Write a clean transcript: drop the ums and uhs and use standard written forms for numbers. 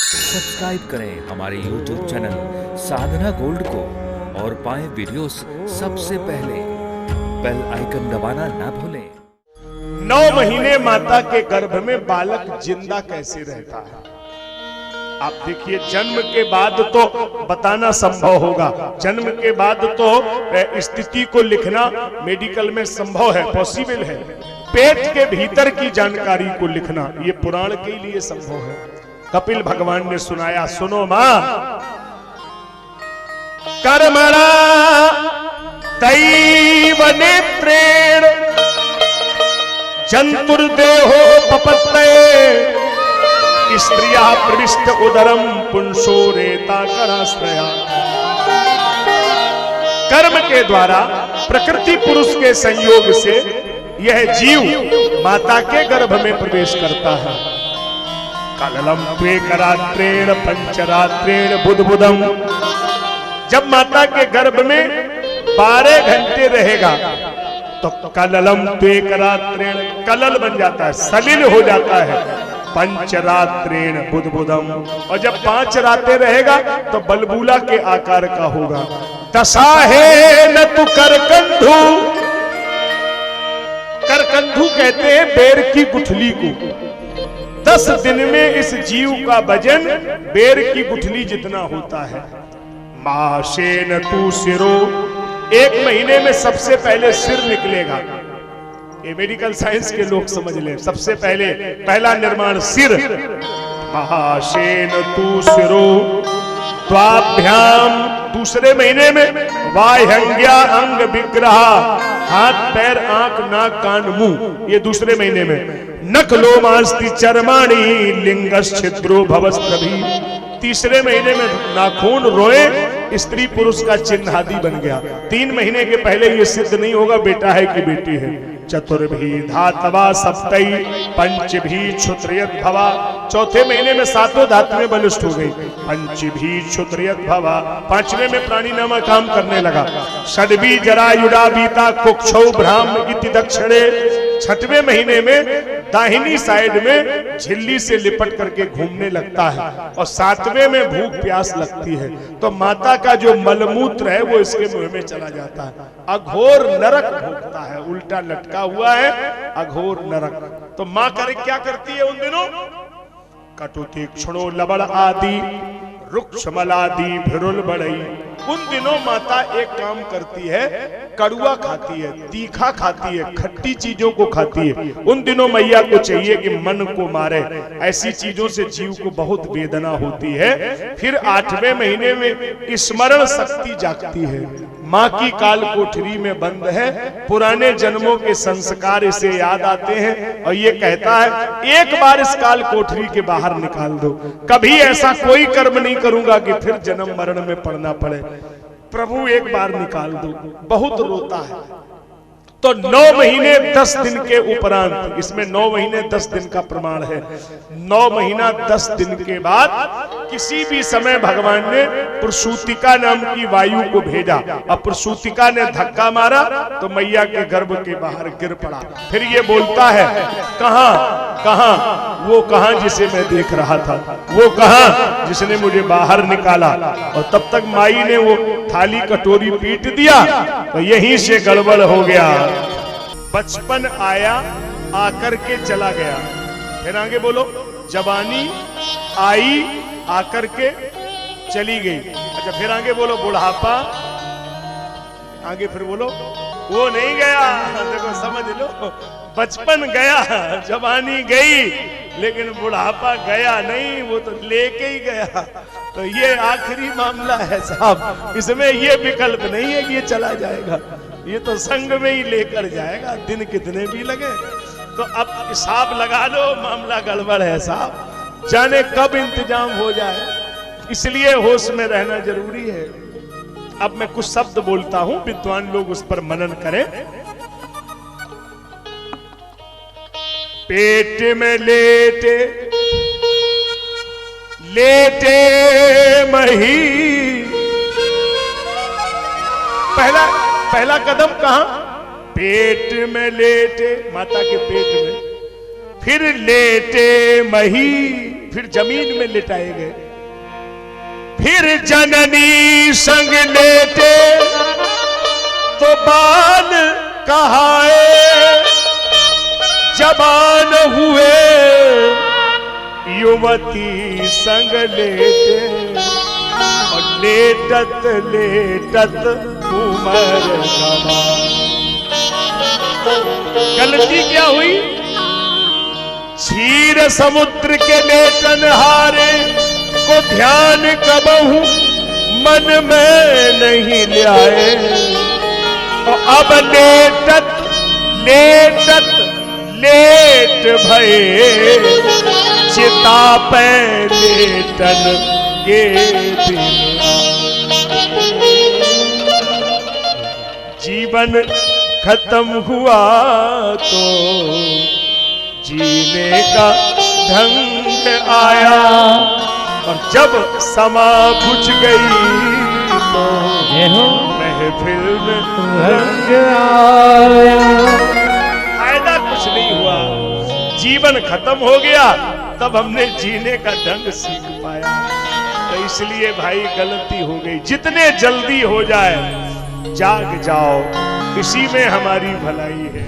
Subscribe करें हमारे YouTube channel साधना gold को और पाएं वीडियोस सबसे पहले। बेल आइकन दबाना ना भूलें। 9 महीने माता के गर्भ में बालक जिंदा कैसे रहता है? आप देखिए, जन्म के बाद तो बताना संभव होगा, जन्म के बाद तो स्थिति को लिखना मेडिकल में संभव है, पॉसिबल है। पेट के भीतर की जानकारी को लिखना ये पुराण के लिए संभव है। कपिल भगवान ने सुनाया, सुनो मां, कर्मणा दैव नेत्रेण जंतुर्देहो पपत्तये स्त्रिया प्रविष्ट उदरम पुंसो रेता कराश्रया। कर्म के द्वारा प्रकृति पुरुष के संयोग से यह जीव माता के गर्भ में प्रवेश करता है। कललम त्वेकरात्रेण पंचरात्रेण बुधबुधम। जब माता के गर्भ में 12 घंटे रहेगा तो कललम त्वेकरात्रेण कलल बन जाता है, सलिल हो जाता है। पंचरात्रेण बुधबुधम, और जब 5 रातें रहेगा तो बलबूला के आकार का होगा। दशा है न तु करकंधु, करकंधु कहते हैं बेर की गुठली को। 10 दिन में इस जीव का वजन बेर की गुठली जितना होता है। माशेन तू सिरो, 1 महीने में सबसे पहले सिर निकलेगा। ये मेडिकल साइंस के लोग समझ ले, सबसे पहला निर्माण सिर। महाशेन तू सिरो त्वाभ्याम, दूसरे महीने में वाह्यंग्या अंग विग्रह, हाथ पैर आंख नाक कान मुंह, ये दूसरे महीने में। नख लोमास्ति चर्माणी लिंगस छिद्रो भवस्त्रभी, तीसरे महीने में नाखून रोए स्त्री पुरुष का चिन्ह आदि बन गया। 3 महीने के पहले ये सिद्ध नहीं होगा बेटा है कि बेटी है। चतुर्भी धातवा सप्तई पंचभी क्षुत्रयत भवा, चौथे महीने में 7 धातुएं बलिष्ठ हो गई। पंचभी क्षुत्रयत भवा, 5वें में प्राणीनामा काम करने लगा। षडवी जरायुडा बीता कुक्षौ ब्राह्म इति दक्षिणे, 6वें महीने में दाहिनी साइड में झिल्ली से लिपट करके घूमने लगता है, और 7वें में भूख प्यास लगती है तो माता का जो मलमूत्र है वो इसके मुंह में चला जाता है। अघोर नरक भोगता है, उल्टा लटका हुआ है, अघोर नरक। तो मां क्या करती है उन दिनों? कटु तीक्ष्णो लबड़ आदि रुक्षमलादि भिरुल बड़ई। उन दिनों माता एक काम करती है, कड़ुआ खाती है, तीखा खाती है, खट्टी चीजों को खाती है। उन दिनों मैया को चाहिए कि मन को मारे, ऐसी चीजों से जीव को बहुत वेदना होती है। फिर 8वें महीने में स्मरण शक्ति जागती है। माँ की काल कोठरी में बंद है, पुराने जन्मों के संस्कार इसे याद आते हैं और ये कहता है एक बार इस काल कोठरी के बाहर निकाल दो, कभी ऐसा कोई कर्म नहीं करूंगा कि फिर जन्म मरण में पड़ना पड़े। प्रभु एक बार निकाल दो। बहुत रोता है। तो 9 महीने 10 दिन के उपरांत, इसमें 9 महीने 10 दिन का प्रमाण है। 9 महीना 10 दिन के बाद किसी भी समय भगवान ने प्रसूतिका नाम की वायु को भेजा, और प्रसूतिका ने धक्का मारा तो मैया के गर्भ के बाहर गिर पड़ा। फिर ये बोलता है, कहां कहां वो, कहां जिसे मैं देख रहा था, वो कहां जिसने मुझे बाहर निकाला। और तब तक माई ने वो थाली कटोरी पीट दिया तो यहीं से गड़बड़ हो गया। बचपन आया, आकर के चला गया। फिर आगे बोलो, जवानी आई, आकर के चली गई। अच्छा, फिर आगे बोलो, बुढ़ापा। आगे फिर बोलो, वो नहीं गया। देखो समझ लो, बचपन गया, जवानी गई, लेकिन बुढ़ापा गया नहीं, वो तो लेके ही गया। तो ये आखिरी मामला है साहब, इसमें ये विकल्प नहीं है कि ये चला जाएगा, ये तो संग में ही लेकर जाएगा, दिन कितने भी लगे। तो अब हिसाब लगा लो, मामला गड़बड़ है साहब, जाने कब इंतजाम हो जाए, इसलिए होश में रहना जरूरी है। अब मैं कुछ शब्द बोलता हूं, विद्वान लोग उस पर मनन करें। पेट में लेटे लेटे मही, पहला कदम कहां? पेट में लेटे, माता के पेट में। फिर लेटे मही फिर जमीन में लिटाए गए। फिर जननी संग लेटे तो बाल कहाए, जबान हुए युवती संग लेटे और लेटत लेटत उमर गवा। गलती क्या हुई? क्षीर समुद्र के लेटन हारे को ध्यान कबहू मन में नहीं ले आए, और अब लेटत लेटत लेट भये चिता पे लेटन के दिन। जीवन खत्म हुआ तो जीने का ढंग आया, और जब समा बुझ गई तो महफिल में रंग आया। फायदा कुछ नहीं हुआ, जीवन खत्म हो गया, तब हमने जीने का ढंग सीख पाया। तो इसलिए भाई गलती हो गई, जितने जल्दी हो जाए जाग जाओ, इसी में हमारी भलाई है।